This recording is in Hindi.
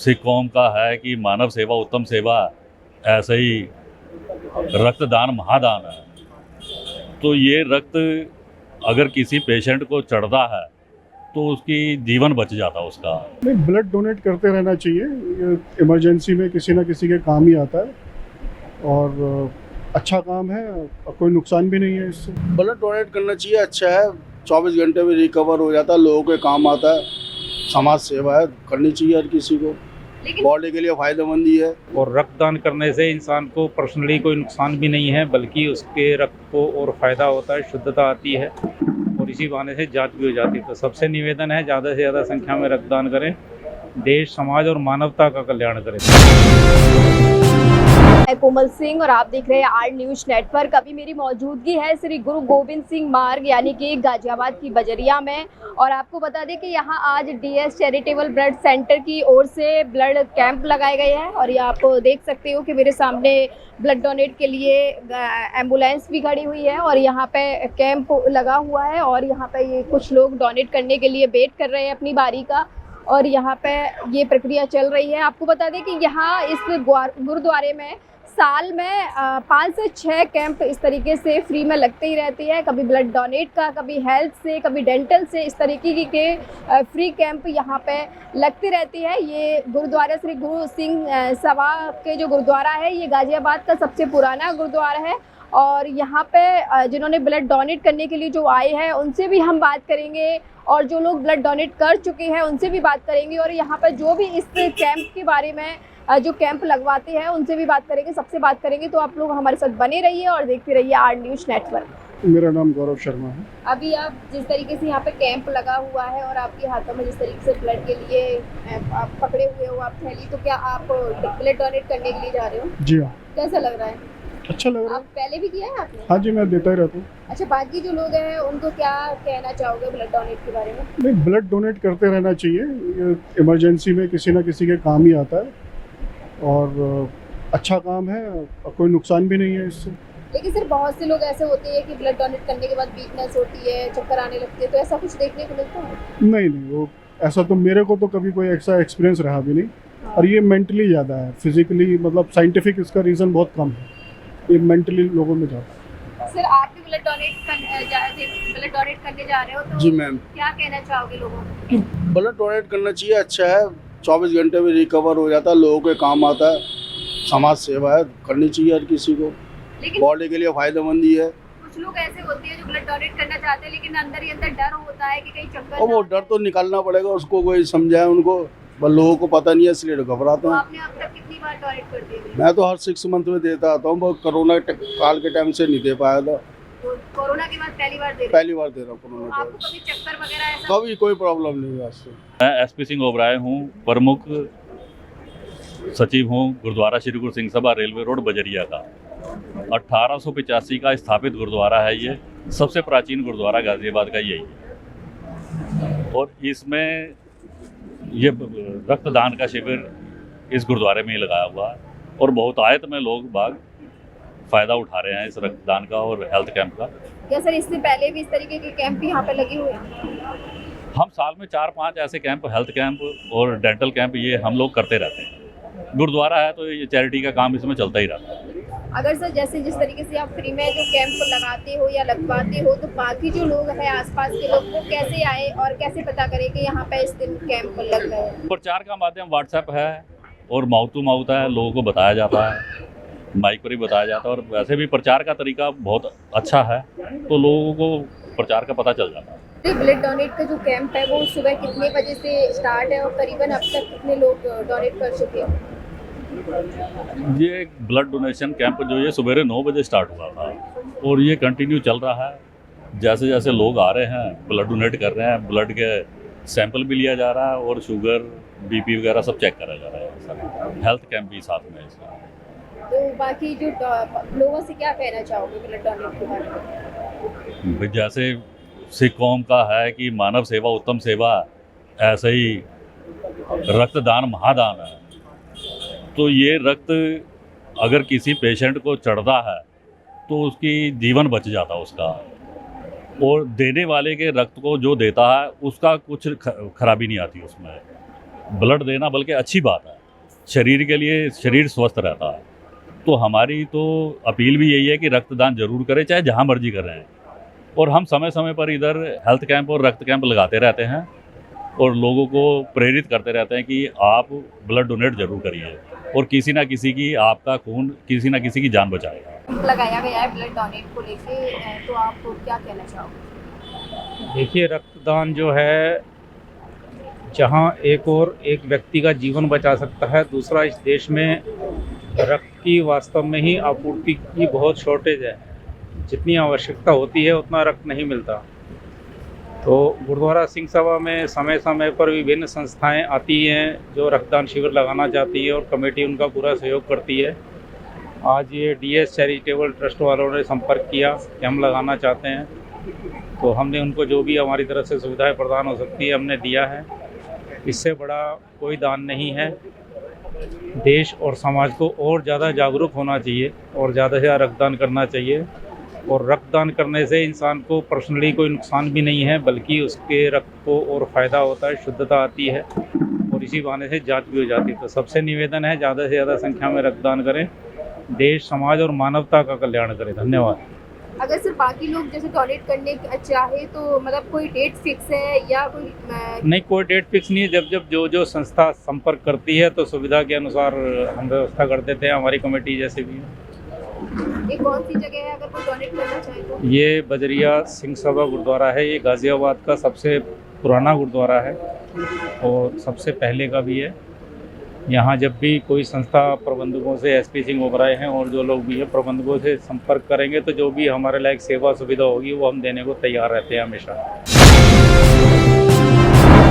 सिख कौम का है कि मानव सेवा उत्तम सेवा, ऐसे ही रक्तदान महादान है। तो ये रक्त अगर किसी पेशेंट को चढ़ता है तो उसकी जीवन बच जाता उसका। नहीं, ब्लड डोनेट करते रहना चाहिए। ये इमरजेंसी में किसी ना किसी के काम ही आता है और अच्छा काम है और कोई नुकसान भी नहीं है इससे। ब्लड डोनेट करना चाहिए, अच्छा है। 24 घंटे में रिकवर हो जाता है, लोगों के काम आता है। समाज सेवा है, करनी चाहिए हर किसी को, बॉडी के लिए फायदेमंद ही है। और रक्तदान करने से इंसान को पर्सनली कोई नुकसान भी नहीं है, बल्कि उसके रक्त को और फायदा होता है, शुद्धता आती है और इसी बहाने से जांच भी हो जाती है। तो सबसे निवेदन है ज़्यादा से ज़्यादा संख्या में रक्तदान करें, देश समाज और मानवता का कल्याण करें। मैं कोमल सिंह और आप देख रहे हैं आर न्यूज नेटवर्क। अभी मेरी मौजूदगी है श्री गुरु गोविंद सिंह मार्ग यानी कि गाजियाबाद की बजरिया में, और आपको बता दें कि यहाँ आज डीएस चैरिटेबल ब्लड सेंटर की ओर से ब्लड कैंप लगाए गए हैं। और ये आप देख सकते हो कि मेरे सामने ब्लड डोनेट के लिए एम्बुलेंस भी खड़ी हुई है और यहाँ पे कैंप लगा हुआ है और यहाँ पे ये कुछ लोग डोनेट करने के लिए वेट कर रहे हैं अपनी बारी का, और यहाँ पे ये प्रक्रिया चल रही है। आपको बता दें कि यहाँ इस गुरुद्वारे में साल में 5 से 6 कैंप इस तरीके से फ्री में लगते ही रहती है। कभी ब्लड डोनेट का, कभी हेल्थ से, कभी डेंटल से, इस तरीके के फ्री कैंप यहाँ पे लगती रहती है। ये गुरुद्वारा श्री गुरु सिंह सभा के जो गुरुद्वारा है, ये गाजियाबाद का सबसे पुराना गुरुद्वारा है। और यहाँ पे जिन्होंने ब्लड डोनेट करने के लिए जो आए हैं उनसे भी हम बात करेंगे, और जो लोग ब्लड डोनेट कर चुके हैं उनसे भी बात करेंगे, और यहाँ पर जो भी इस कैंप के बारे में जो कैंप लगवाते हैं उनसे भी बात करेंगे, सबसे बात करेंगे। तो आप लोग हमारे साथ बने रहिए और देखते रहिए आर न्यूज नेटवर्क। मेरा नाम गौरव शर्मा है। अभी आप जिस तरीके से यहाँ पे कैंप लगा हुआ है और आपके हाथों में जिस तरीके से ब्लड के लिए आप पकड़े हुए हो आप थैली, तो क्या आप ब्लड डोनेट करने के लिए जा रहे हो? जी हाँ। कैसा लग रहा है? अच्छा लग रहा आप पहले भी किया है आपने? हाँ जी, मैं देता ही रहता हूँ। अच्छा, बाकी जो लोग हैं उनको क्या कहना चाहोगे ब्लड डोनेट के बारे में? नहीं, ब्लड डोनेट करते रहना चाहिए। ये इमरजेंसी में किसी ना किसी के काम ही आता है और अच्छा काम है और कोई नुकसान भी नहीं है इससे। लेकिन सर बहुत से लोग ऐसे होते हैं कि ब्लड डोनेट करने के बाद वीकनेस होती है, चक्कर आने लगते हैं, तो ऐसा कुछ देखने को मिलता है? नहीं, वो ऐसा तो मेरे को तो कभी कोई ऐसा एक्सपीरियंस रहा भी नहीं। और ये मेंटली ज़्यादा है, फिजिकली मतलब साइंटिफिक इसका रीज़न बहुत कम है, ये मेंटली लोगों में ज़्यादा। सर आप भी ब्लड डोनेट करने जा रहे हो, तो जी मैम, क्या कहना चाहोगे लोगों को? कि ब्लड डोनेट करना चाहिए, अच्छा है। 24 घंटे में रिकवर हो जाता है, लोगों के काम आता है। समाज सेवा है, करनी चाहिए हर किसी को, लेकिन बॉडी के लिए फायदेमंद ही है। कुछ लोग ऐसे होते हैं जो ब्लड डोनेट करना चाहते हैं लेकिन अंदर ही अंदर डर होता है कि कहीं चक्कर और वो ना डर तो निकालना पड़ेगा उसको, कोई समझाए उनको, बस लोगों को पता नहीं है इसलिए घबराते तो हैं। आपने अब तक कितनी बार डोनेट कर दिए? मैं तो हर 6 मंथ में देता आता हूँ, वो कोरोना काल के टाइम से नहीं दे पाया था। तो कोरोना के बाद पहली बार दे रहे हैं? पहली बार दे रहा हूँ तो कोरोना आपको के। कभी चक्कर वगैरह ऐसा? कभी कोई प्रॉब्लम नहीं है आज से। मैं एसपी सिंह ओबराय हूँ, प्रमुख सचिव हूँ गुरुद्वारा श्री गुरु सिंह सभा रेलवे रोड बजरिया का। 1885 का स्थापित गुरुद्वारा है ये, सबसे प्राचीन गुरुद्वारा गाजियाबाद का यही है। और इसमें ये रक्तदान का शिविर इस गुरुद्वारे में ही लगाया हुआ है और बहुतायत में लोग बाग फ़ायदा उठा रहे हैं इस रक्तदान का और हेल्थ कैंप का। क्या सर इससे पहले भी इस तरीके के कैंप यहाँ पे लगे हुए हैं? हम साल में 4-5 ऐसे कैंप, हेल्थ कैंप और डेंटल कैंप, ये हम लोग करते रहते हैं। गुरुद्वारा है तो ये चैरिटी का काम इसमें चलता ही रहता है। अगर सर जैसे जिस तरीके से आप फ्री में जो कैंप लगाते हो या लगवाते हो, तो बाकी जो लोग हैं आसपास के लोग वो कैसे आए और कैसे पता करें कि यहाँ पे इस दिन कैंप लग रहे हैं? प्रचार का माध्यम व्हाट्सएप है और माउथ टू माउथ है, लोगों को बताया जाता है, माइक पर ही बताया जाता है। और वैसे भी प्रचार का तरीका बहुत अच्छा है तो लोगों को प्रचार का पता चल जाता है। ब्लड डोनेट का जो कैंप है वो सुबह कितने बजे से स्टार्ट है और करीबन अब तक कितने लोग डोनेट कर चुके हैं? ये ब्लड डोनेशन कैंप जो ये सवेरे 9 बजे स्टार्ट हुआ था और ये कंटिन्यू चल रहा है। जैसे जैसे लोग आ रहे हैं ब्लड डोनेट कर रहे हैं, ब्लड के सैंपल भी लिया जा रहा है और शुगर, बीपी वगैरह सब चेक करा जा रहा है। हेल्थ कैंप भी साथ में है इसका। तो बाकी जो लोगों से क्या कहना चाहोगे ब्लड डोनेट के बारे में? जैसे सिख कौम का है कि मानव सेवा उत्तम सेवा, ऐसे ही रक्तदान महादान है। तो ये रक्त अगर किसी पेशेंट को चढ़ता है तो उसकी जीवन बच जाता उसका, और देने वाले के रक्त को जो देता है उसका कुछ खराबी नहीं आती उसमें। ब्लड देना बल्कि अच्छी बात है, शरीर के लिए शरीर स्वस्थ रहता है। तो हमारी तो अपील भी यही है कि रक्तदान जरूर करें, चाहे जहाँ मर्जी कर रहे हैं। और हम समय समय पर इधर हेल्थ कैंप और रक्त कैंप लगाते रहते हैं और लोगों को प्रेरित करते रहते हैं कि आप ब्लड डोनेट जरूर करिए और किसी ना किसी की, आपका खून किसी ना किसी की जान बचाएगा। लगाया गया है ब्लड डोनेट को लेके, तो आप क्या कहना चाहोगे? देखिए, रक्तदान जो है, जहाँ एक व्यक्ति का जीवन बचा सकता है, दूसरा इस देश में रक्त की वास्तव में ही आपूर्ति की बहुत शॉर्टेज है। जितनी आवश्यकता होती है उतना रक्त नहीं मिलता। तो गुरुद्वारा सिंह सभा में समय समय पर विभिन्न संस्थाएं आती हैं जो रक्तदान शिविर लगाना चाहती है और कमेटी उनका पूरा सहयोग करती है। आज ये डीएस चैरिटेबल ट्रस्ट वालों ने संपर्क किया कि हम लगाना चाहते हैं, तो हमने उनको जो भी हमारी तरफ से सुविधाएं प्रदान हो सकती है हमने दिया है। इससे बड़ा कोई दान नहीं है। देश और समाज को और ज़्यादा जागरूक होना चाहिए और ज़्यादा से ज़्यादा रक्तदान करना चाहिए। और रक्तदान करने से इंसान को पर्सनली कोई नुकसान भी नहीं है, बल्कि उसके रक्त को और फ़ायदा होता है, शुद्धता आती है और इसी बहाने से जांच भी हो जाती है। तो सबसे निवेदन है, ज़्यादा से ज़्यादा संख्या में रक्तदान करें, देश, समाज और मानवता का कल्याण करें। धन्यवाद। अगर सिर्फ बाकी लोग जैसे डोनेट करने चाहे तो मतलब कोई डेट फिक्स है या कोई नहीं, कोई डेट फिक्स नहीं है। जब जो संस्था संपर्क करती है तो सुविधा के अनुसार हम व्यवस्था कर देते हैं, हमारी कमेटी जैसे भी है। ये कौन सी जगह है अगर कोई डोनेट करना चाहे तो? ये बजरिया सिंह सभा गुरुद्वारा है। ये गाज़ियाबाद का सबसे पुराना गुरुद्वारा है और सबसे पहले का भी है। यहाँ जब भी कोई संस्था प्रबंधकों से, एसपी सिंह ओबराय हैं और जो लोग भी हैं प्रबंधकों से संपर्क करेंगे तो जो भी हमारे लायक सेवा सुविधा होगी वो हम देने को तैयार रहते हैं हमेशा।